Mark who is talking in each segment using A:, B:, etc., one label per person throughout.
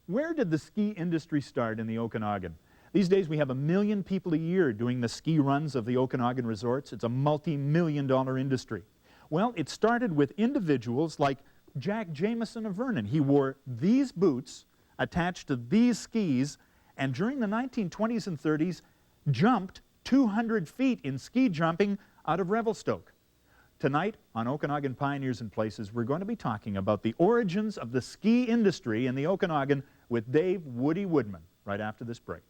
A: Where did the ski industry start in the Okanagan? These days we have 1 million people a year doing the ski runs of the Okanagan resorts. It's a multi-million-dollar industry. Well, it started with individuals like Jack Jameson of Vernon. He wore these boots attached to these skis, and during the 1920s and 30s jumped 200 feet in ski jumping out of Revelstoke. Tonight on Okanagan Pioneers and Places, we're going to be talking about the origins of the ski industry in the Okanagan with Dave Woody Woodman right after this break.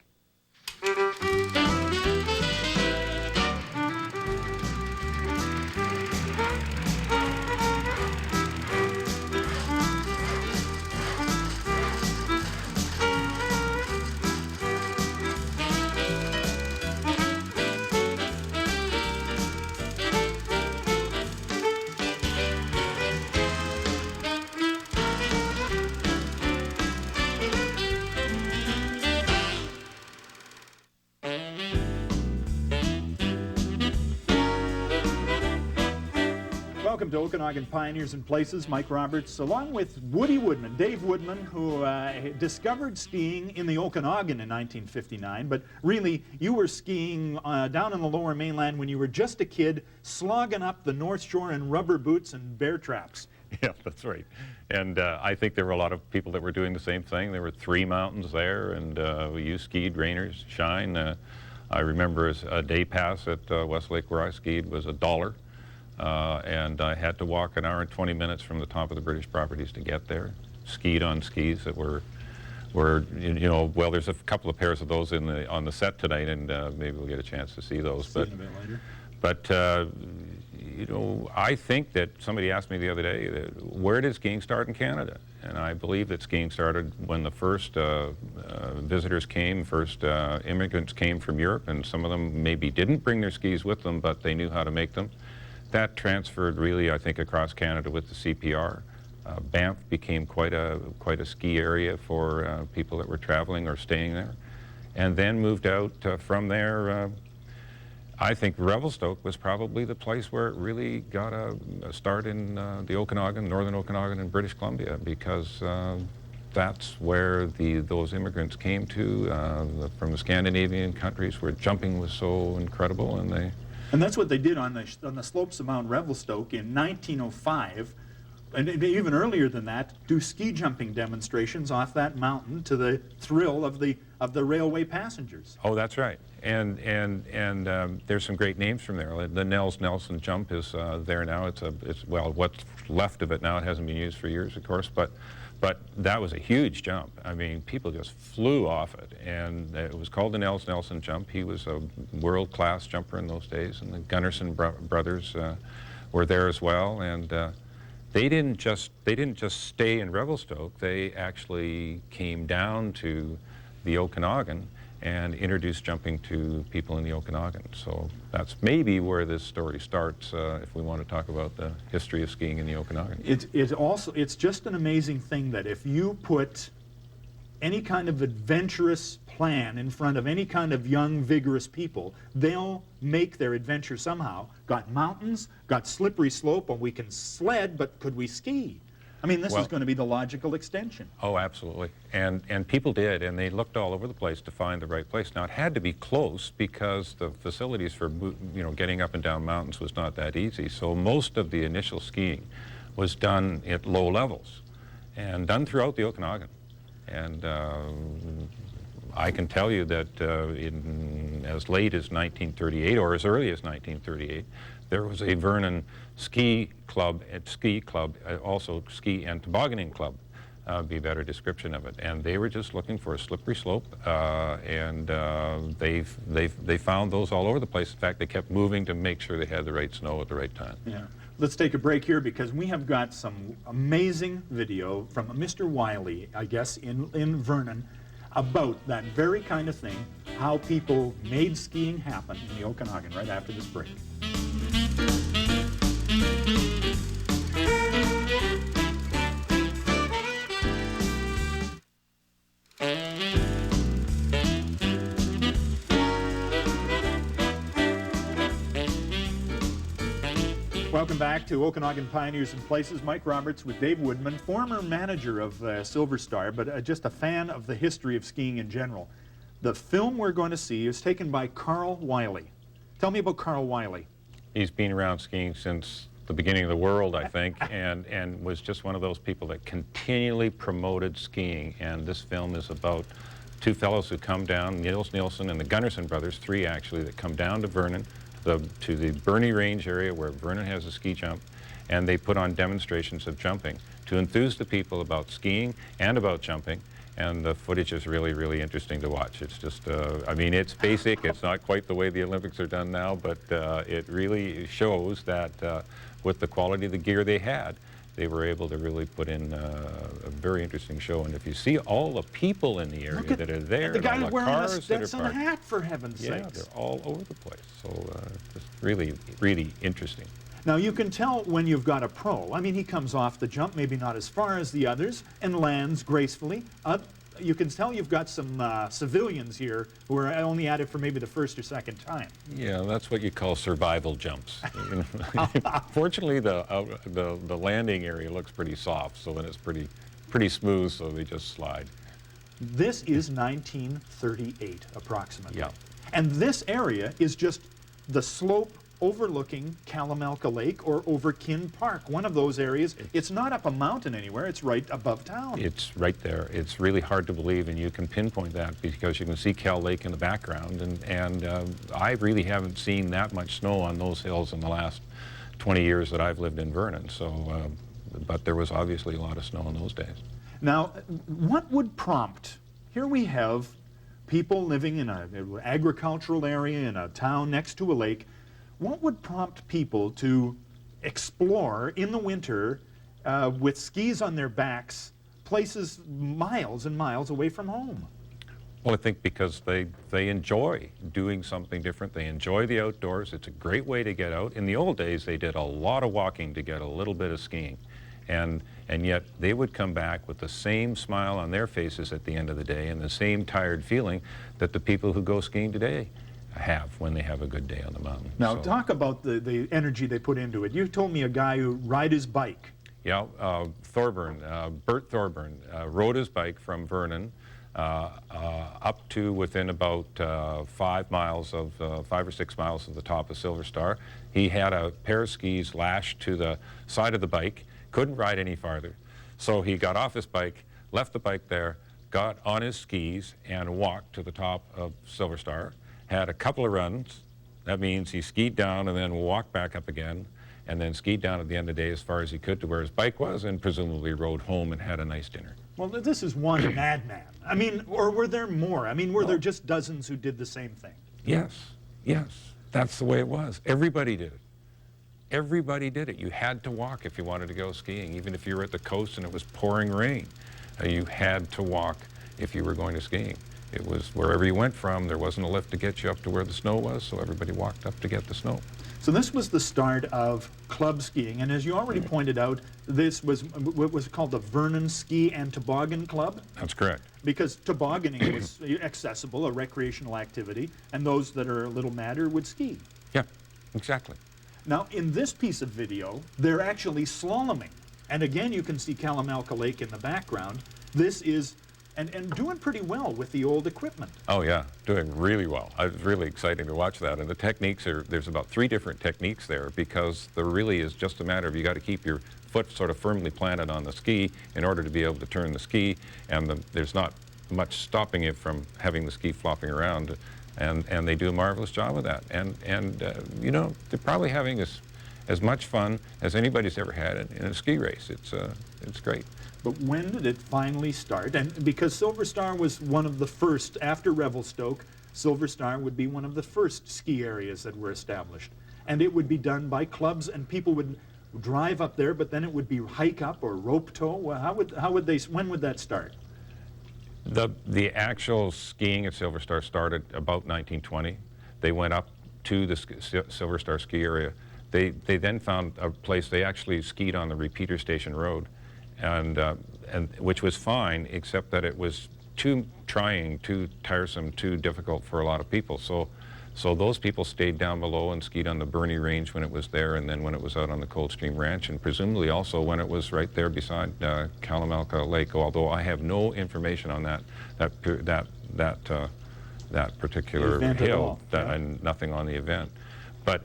A: Welcome to Okanagan Pioneers and Places. Mike Roberts, along with Woody Woodman, Dave Woodman, who discovered skiing in the Okanagan in 1959, but really you were skiing down in the Lower Mainland when you were just a kid, slogging up the North Shore in rubber boots and bear traps.
B: Yeah, that's right. And I think there were a lot of people that were doing the same thing. There were 3 mountains there, and you skied, Rainers, Shine. I remember a day pass at Westlake where I skied was $1. And I had to walk 1 hour and 20 minutes from the top of the British properties to get there. Skied on skis that were you know, well, there's a couple of pairs of those on the set tonight, and maybe we'll get a chance to see those.
A: See it a bit later.
B: But you know, I think that somebody asked me the other day, where did skiing start in Canada? And I believe that skiing started when the first visitors came, first immigrants came from Europe, and some of them maybe didn't bring their skis with them, but they knew how to make them. That transferred really, I think, across Canada with the CPR. Banff became quite a ski area for people that were traveling or staying there, and then moved out from there. I think Revelstoke was probably the place where it really got a start in the Okanagan, northern Okanagan and British Columbia, because that's where those immigrants came to from the Scandinavian countries, where jumping was so incredible,
A: And that's what they did on the slopes of Mount Revelstoke in 1905, and even earlier than that, do ski jumping demonstrations off that mountain to the thrill of the railway passengers.
B: Oh, that's right. And there's some great names from there. The Nels Nelson jump is there now. It's well, what's left of it now. It hasn't been used for years, of course, but that was a huge jump. I mean, people just flew off it, and it was called the Nels Nelson jump. He was a world-class jumper in those days, and the Gunnarsson brothers were there as well. And they didn't just stay in Revelstoke. They actually came down to the Okanagan and introduced jumping to people in the Okanagan. So that's maybe where this story starts, if we want to talk about the history of skiing in the Okanagan.
A: It's just an amazing thing that if you put any kind of adventurous plan in front of any kind of young, vigorous people, they'll make their adventure somehow. Got mountains, got slippery slope, and we can sled, but could we ski? I mean, this is going to be the logical extension.
B: Oh, absolutely. And people did, and they looked all over the place to find the right place. Now, it had to be close because the facilities for, you know, getting up and down mountains was not that easy. So most of the initial skiing was done at low levels and done throughout the Okanagan. And I can tell you that in as late as 1938, or as early as 1938, there was a Vernon ski club, also ski and tobogganing club, be a better description of it. And they were just looking for a slippery slope, and they found those all over the place. In fact, they kept moving to make sure they had the right snow at the right time.
A: Yeah. Let's take a break here because we have got some amazing video from Mr. Wiley, I guess, in Vernon, about that very kind of thing, how people made skiing happen in the Okanagan right after this break. Welcome back to Okanagan Pioneers and Places. Mike Roberts with Dave Woodman, former manager of Silver Star, but just a fan of the history of skiing in general. The film we're going to see is taken by Carl Wiley. Tell me about Carl Wiley.
B: He's been around skiing since the beginning of the world, I think, and was just one of those people that continually promoted skiing. And this film is about two fellows who come down, Nils Nielsen and the Gunnarsson brothers, three actually, that come down to Vernon, to the Bernie Range area where Vernon has a ski jump, and they put on demonstrations of jumping to enthuse the people about skiing and about jumping. And the footage is really, really interesting to watch. It's just, I mean, it's basic. It's not quite the way the Olympics are done now, but it really shows that with the quality of the gear they had, they were able to really put in a very interesting show. And if you see all the people in the area that are there,
A: the guy wearing a
B: cars that are
A: Stetson
B: parked,
A: hat, for heaven's
B: yeah,
A: sakes.
B: they're all over the place. So just really, really interesting.
A: Now, you can tell when you've got a pro. I mean, he comes off the jump, maybe not as far as the others, and lands gracefully. You can tell you've got some civilians here who are only at it for maybe the first or second time.
B: Yeah, that's what you call survival jumps. Fortunately, the landing area looks pretty soft, so then it's pretty smooth, so they just slide.
A: This is 1938, approximately.
B: Yeah.
A: And this area is just the slope overlooking Kalamalka Lake or over Kin Park, one of those areas. It's not up a mountain anywhere, it's right above town.
B: It's right there. It's really hard to believe, and you can pinpoint that because you can see Cal Lake in the background, and I really haven't seen that much snow on those hills in the last 20 years that I've lived in Vernon, so, but there was obviously a lot of snow in those days.
A: Now, what would prompt, here we have people living in an agricultural area in a town next to a lake. What would prompt people to explore in the winter with skis on their backs, places miles and miles away from home?
B: Well, I think because they enjoy doing something different. They enjoy the outdoors. It's a great way to get out. In the old days, they did a lot of walking to get a little bit of skiing. And yet they would come back with the same smile on their faces at the end of the day and the same tired feeling that the people who go skiing today have when they have a good day on the mountain.
A: Now,
B: So,
A: talk about the energy they put into it. You told me a guy who ride his bike.
B: yeah, Thorburn, Bert Thorburn, rode his bike from Vernon up to within about 5 or 6 miles of the top of Silver Star. He had a pair of skis lashed to the side of the bike, couldn't ride any farther. So he got off his bike, left the bike there, got on his skis and walked to the top of Silver Star. Had a couple of runs. That means he skied down and then walked back up again, and then skied down at the end of the day as far as he could to where his bike was, and presumably rode home and had a nice dinner.
A: Well, this is one madman. I mean, or were there more? I mean, were there just dozens who did the same thing?
B: Yes, yes, that's the way it was. Everybody did it. Everybody did it. You had to walk if you wanted to go skiing, even if you were at the coast and it was pouring rain. You had to walk if you were going to skiing. It was wherever you went from, there wasn't a lift to get you up to where the snow was, so everybody walked up to get the snow.
A: So this was the start of club skiing, and as you already pointed out, this was what was called the Vernon Ski and Toboggan Club,
B: That's correct.
A: because tobogganing was accessible, a recreational activity, and those that are a little madder would ski.
B: Yeah, exactly.
A: Now, in this piece of video, they're actually slaloming, and again, you can see Kalamalka Lake in the background. This is and doing pretty well with the old equipment.
B: Oh yeah, doing really well. It was really exciting to watch that. And the techniques there's about 3 different techniques there, because there really is just a matter of you got to keep your foot sort of firmly planted on the ski in order to be able to turn the ski, and there's not much stopping it from having the ski flopping around, and they do a marvelous job of that. And you know, they're probably having as much fun as anybody's ever had in a ski race. It's great.
A: But when did it finally start? And because Silver Star was one of the first, after Revelstoke, Silver Star would be one of the first ski areas that were established. And it would be done by clubs, and people would drive up there, but then it would be hike up or rope tow. Well, when would that start?
B: The actual skiing at Silver Star started about 1920. They went up to the Silver Star ski area. They then found a place. They actually skied on the Repeater Station Road, and which was fine, except that it was too trying, too tiresome, too difficult for a lot of people. So So those people stayed down below and skied on the Bernie Range when it was there, and then when it was out on the Coldstream Ranch, and presumably also when it was right there beside Kalamalka Lake. Although I have no information on that particular
A: event at
B: hill,
A: all. Yeah.
B: and nothing on the event. But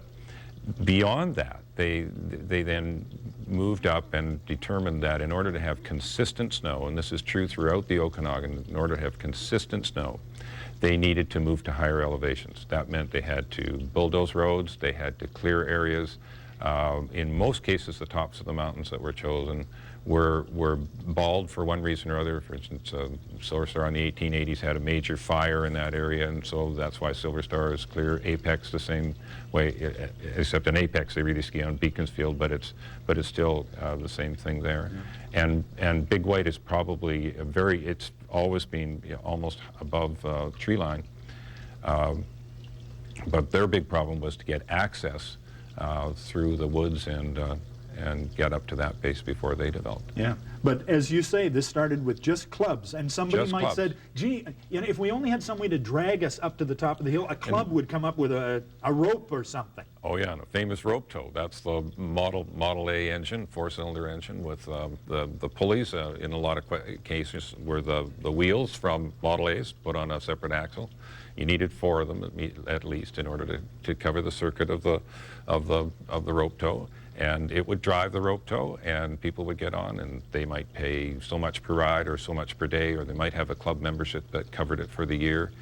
B: beyond that, they then moved up and determined that in order to have consistent snow, and this is true throughout the Okanagan, in order to have consistent snow, they needed to move to higher elevations. That meant they had to bulldoze roads, they had to clear areas. In most cases, the tops of the mountains that were chosen were bald for one reason or other. For instance, Silver Star in the 1880s had a major fire in that area, and so that's why Silver Star is clear. Apex the same way, except in Apex they really ski on Beaconsfield, but it's still the same thing there. Yeah. And Big White is probably it's always been almost above tree line, but their big problem was to get access through the woods and get up to that base before they developed.
A: Yeah, but as you say, this started with just clubs, and somebody
B: Just
A: might
B: clubs.
A: said, gee, if we only had some way to drag us up to the top of the hill, a club would come up with a rope or something.
B: Oh yeah, and a famous rope tow. That's the Model A engine, four-cylinder engine with the pulleys. In a lot of cases, were the wheels from Model A's put on a separate axle. You needed 4 of them at least in order to cover the circuit of the rope tow. And it would drive the rope tow, and people would get on, and they might pay so much per ride or so much per day, or they might have a club membership that covered it for the year.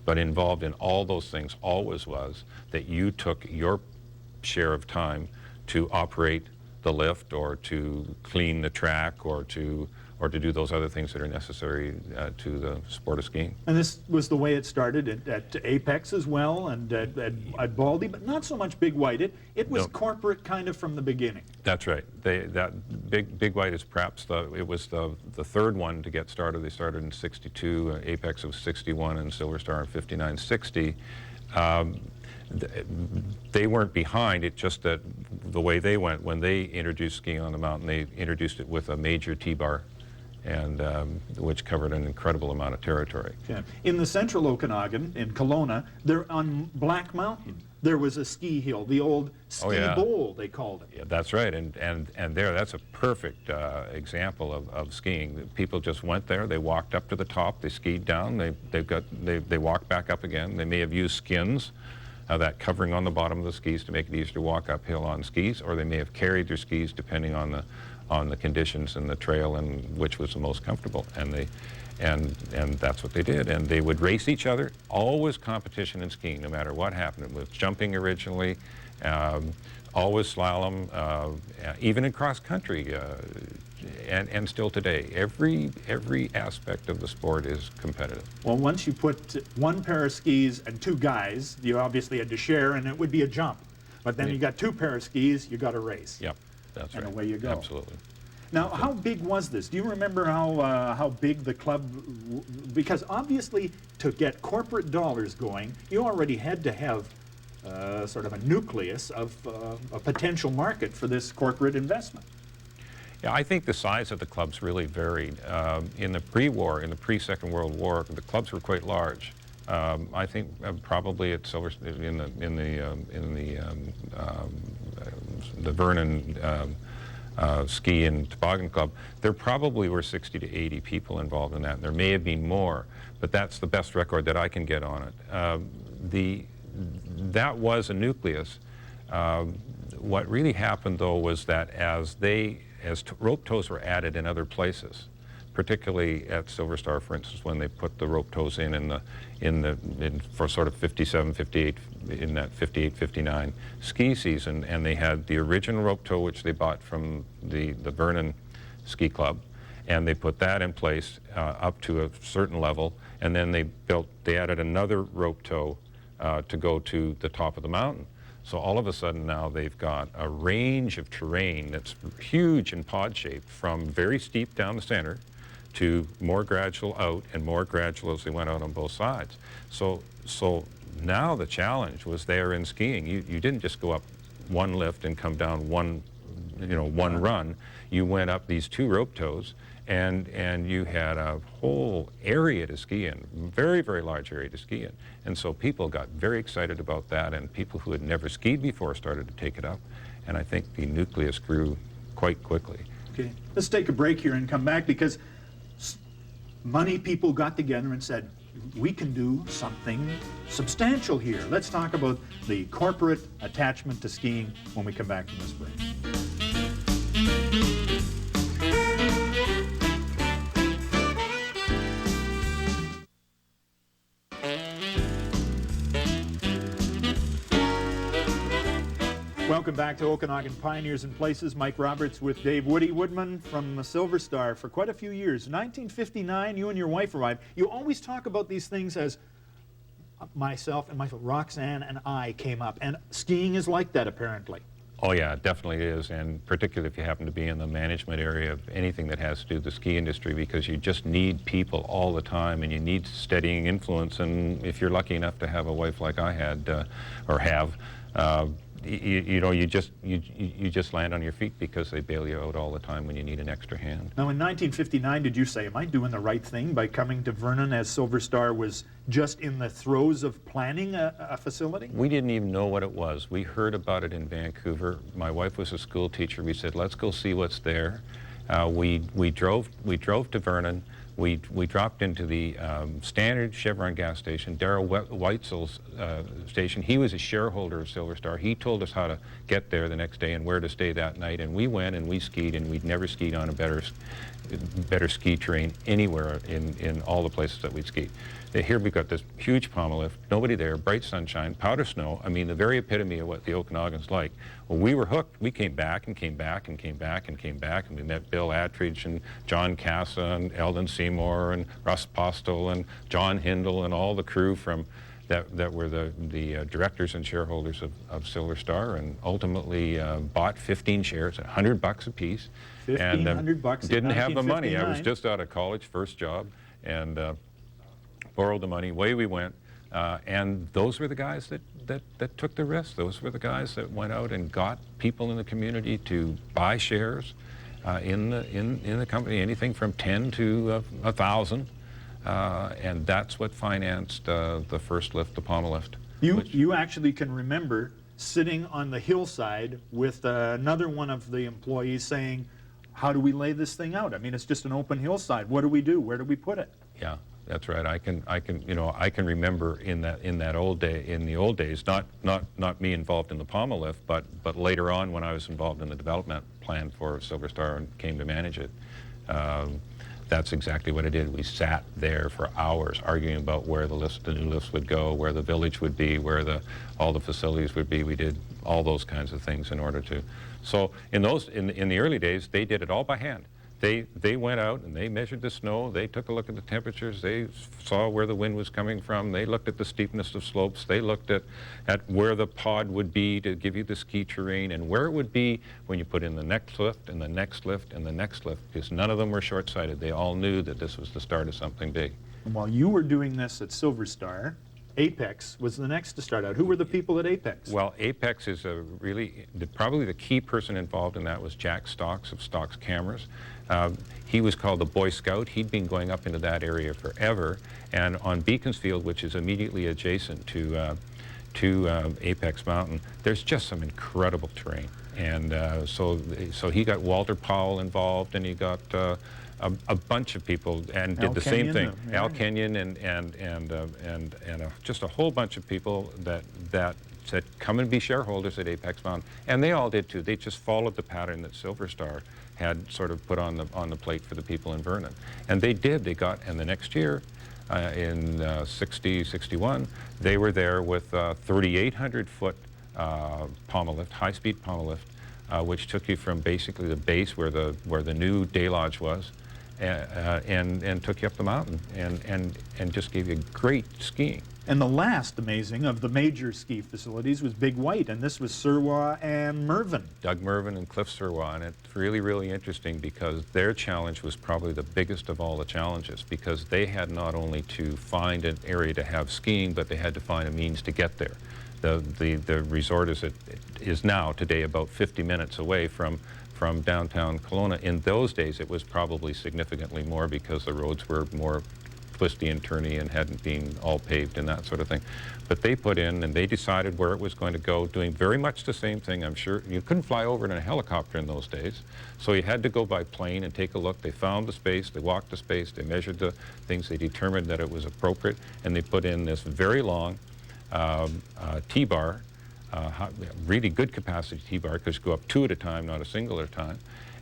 B: But involved in all those things always was that you took your share of time to operate the lift, or to clean the track, or to do those other things that are necessary to the sport of skiing.
A: And this was the way it started at Apex as well, and at Baldy, but not so much Big White. It was corporate kind of from the beginning.
B: That's right. That Big White is perhaps it was the third one to get started. They started in '62, Apex was '61, and Silver Star in '59, '60. They weren't behind, it just that the way they went, when they introduced skiing on the mountain, they introduced it with a major T-bar, and which covered an incredible amount of territory.
A: Yeah. In the central Okanagan, in Kelowna, there on Black Mountain, there was a ski hill, the old ski bowl, they called it.
B: Yeah, that's right, and that's a perfect example of skiing. People just went there, they walked up to the top, they skied down, they walked back up again. They may have used skins, that covering on the bottom of the skis to make it easier to walk uphill on skis, or they may have carried their skis depending on the conditions and the trail and which was the most comfortable, and that's what they did. And they would race each other. Always competition in skiing, no matter what happened. It was jumping originally, always slalom, even in cross country, and still today. Every aspect of the sport is competitive.
A: Well, once you put one pair of skis and 2 guys, you obviously had to share, and it would be a jump. But then you got 2 pair of skis, you got a race.
B: Yep, that's right.
A: And away you go.
B: Absolutely.
A: Now, how big was this? Do you remember how big the club? Because obviously, to get corporate dollars going, you already had to have sort of a nucleus of a potential market for this corporate investment.
B: Yeah, I think the size of the clubs really varied. In the pre-war, in the pre-Second World War, the clubs were quite large. I think probably at Silver in the Vernon Ski and Toboggan Club, there probably were 60 to 80 people involved in that. There may have been more, but that's the best record that I can get on it. That was a nucleus. What really happened, though, was that as rope tows were added in other places, particularly at Silver Star, for instance, when they put the rope tows in for sort of 57, 58, in that 58, 59 ski season, and they had the original rope tow, which they bought from the Vernon Ski Club, and they put that in place up to a certain level, and then they added another rope tow to go to the top of the mountain. So all of a sudden now they've got a range of terrain that's huge and pod-shaped, from very steep down the center to more gradual out and more gradual as they went out on both sides. So now the challenge was there in skiing. You didn't just go up one lift and come down one run. You went up these 2 rope tows, and you had a whole area to ski in, very, very large area to ski in. And so people got very excited about that, and people who had never skied before started to take it up. And I think the nucleus grew quite quickly.
A: Okay, let's take a break here and come back, because money people got together and said, we can do something substantial here. Let's talk about the corporate attachment to skiing when we come back from this break. Welcome back to Okanagan Pioneers and Places. Mike Roberts with Dave Woodman from Silver Star for quite a few years. 1959, you and your wife arrived. You always talk about these things as myself and Roxanne and I came up, and skiing is like that apparently.
B: Oh yeah, it definitely is, and particularly if you happen to be in the management area of anything that has to do with the ski industry, because you just need people all the time, and you need steadying influence. And if you're lucky enough to have a wife like I had, or have, you know, you just land on your feet, because they bail you out all the time when you need an extra hand.
A: Now, in 1959, did you say, am I doing the right thing by coming to Vernon as Silver Star was just in the throes of planning a facility?
B: We didn't even know what it was. We heard about it in Vancouver. My wife was a school teacher. We said, let's go see what's there. We drove to Vernon. We dropped into the standard Chevron gas station, Darrell Weitzel's station. He was a shareholder of Silver Star. He told us how to get there the next day and where to stay that night. And we went and we skied, and we'd never skied on a better ski terrain anywhere in all the places that we'd skied. Here we've got this huge pommel lift, nobody there, bright sunshine, powder snow. I mean, the very epitome of what the Okanagan's like. Well, we were hooked. We came back and came back and came back and came back, and we met Bill Attridge and John Casa and Eldon Seymour and Russ Postel and John Hindle and all the crew from that were the directors and shareholders of Silver Star, and ultimately bought 15 shares at $100 a piece.
A: $1,500
B: didn't have the money. I was
A: 1959.
B: just out of college, first job, and borrowed the money. Away we went, and those were the guys that took the risk. Those were the guys that went out and got people in the community to buy shares in the company, anything from 10 to 1,000, and that's what financed the first lift, the pommel lift.
A: You actually can remember sitting on the hillside with another one of the employees saying, how do we lay this thing out? I mean, it's just an open hillside. What do we do? Where do we put it?
B: Yeah, that's right. I can remember in the old days, not me involved in the pommel lift, but later on when I was involved in the development plan for Silver Star and came to manage it. That's exactly what I did. We sat there for hours arguing about where the new lifts would go, where the village would be, where all the facilities would be. We did all those kinds of things in order to. So in the early days, they did it all by hand. They went out and they measured the snow. They took a look at the temperatures. They saw where the wind was coming from. They looked at the steepness of slopes. They looked at where the pod would be to give you the ski terrain, and where it would be when you put in the next lift and the next lift and the next lift, because none of them were short-sighted. They all knew that this was the start of something big.
A: And while you were doing this at Silver Star, Apex was the next to start out. Who were the people at Apex?
B: Well, Apex is probably the key person involved in that was Jack Stocks of Stocks Cameras. He was called the Boy Scout. He'd been going up into that area forever, and on Beaconsfield, which is immediately adjacent to Apex Mountain, there's just some incredible terrain. And so he got Walter Powell involved, and he got a bunch of people, and did the same thing.
A: Yeah.
B: Al Kenyon and just a whole bunch of people that said, come and be shareholders at Apex Mountain. And they all did too. They just followed the pattern that Silver Star had sort of put on the plate for the people in Vernon. And they did. They got, and the next year, in 60, 61, they were there with 3,800-foot pommel lift, high-speed pommel lift, which took you from basically the base where the new Day Lodge was, and took you up the mountain, and just gave you great skiing.
A: And the last amazing of the major ski facilities was Big White, and this was Surwa and Mervyn.
B: Doug Mervyn and Cliff Surwa, and it's really, really interesting because their challenge was probably the biggest of all the challenges, because they had not only to find an area to have skiing, but they had to find a means to get there. The resort is now today about 50 minutes away from from downtown Kelowna. In those days, it was probably significantly more because the roads were more twisty and turny and hadn't been all paved and that sort of thing. But they put in and they decided where it was going to go, doing very much the same thing. I'm sure you couldn't fly over it in a helicopter in those days, so you had to go by plane and take a look. They found the space, they walked the space, they measured the things, they determined that it was appropriate, and they put in this very long T-bar, really good capacity T-bar, because you go up 2 at a time, not a single at a time.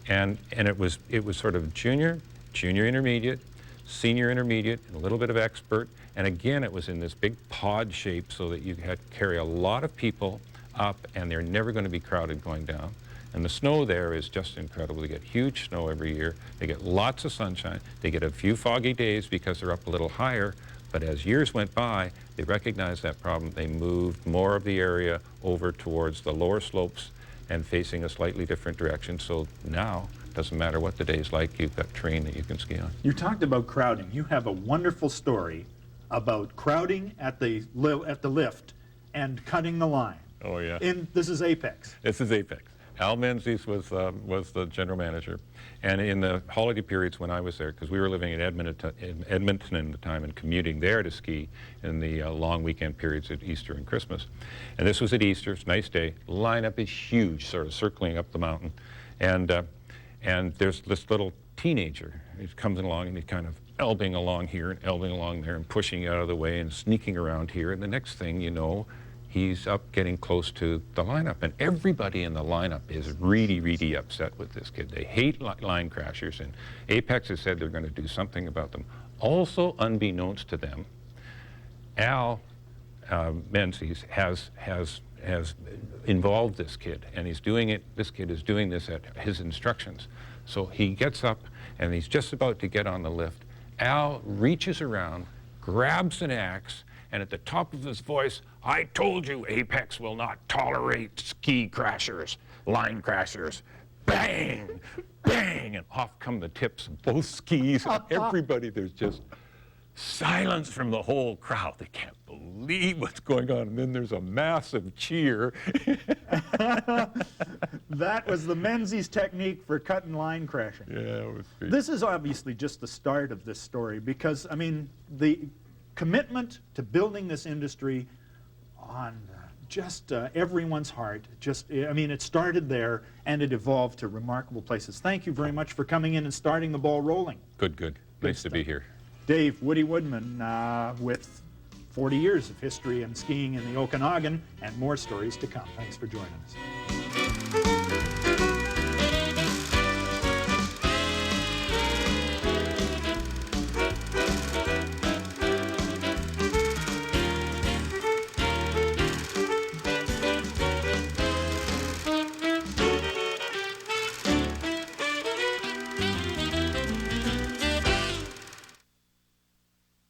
B: And it was sort of junior intermediate, senior intermediate, and a little bit of expert. And again, it was in this big pod shape so that you had to carry a lot of people up, and they're never going to be crowded going down. And the snow there is just incredible. They get huge snow every year. They get lots of sunshine. They get a few foggy days because they're up a little higher. But as years went by, they recognized that problem. They moved more of the area over towards the lower slopes and facing a slightly different direction. So now, doesn't matter what the day's like, you've got terrain that you can ski on.
A: You talked about crowding. You have a wonderful story about crowding at the lift and cutting the line.
B: Oh, yeah.
A: This is Apex.
B: This is Apex. Al Menzies was the general manager. And in the holiday periods when I was there, because we were living in Edmonton at the time and commuting there to ski in the long weekend periods at Easter and Christmas. And this was at Easter, it's a nice day. Lineup is huge, sort of circling up the mountain. And there's this little teenager. He comes along and he's kind of elbing along here and elbing along there and pushing out of the way and sneaking around here. And the next thing you know, he's up getting close to the lineup. And everybody in the lineup is really, really upset with this kid. They hate line crashers. And Apex has said they're going to do something about them. Also, unbeknownst to them, Al Menzies has involved this kid, and he's doing it. This kid is doing this at his instructions. So he gets up, and he's just about to get on the lift. Al reaches around, grabs an axe, and at the top of his voice, "I told you Apex will not tolerate ski crashers, line crashers." Bang, bang, and off come the tips of both skis. And everybody, there's just silence from the whole crowd. They can't believe what's going on. And then there's a massive cheer.
A: That was the Menzies technique for cutting line crashing.
B: Yeah, it was great.
A: This is obviously just the start of this story because, I mean, the commitment to building this industry on just everyone's heart, it started there and it evolved to remarkable places. Thank you very much for coming in and starting the ball rolling.
B: Good. Nice to be here.
A: Dave, Woody Woodman, with 40 years of history in skiing in the Okanagan and more stories to come. Thanks for joining us.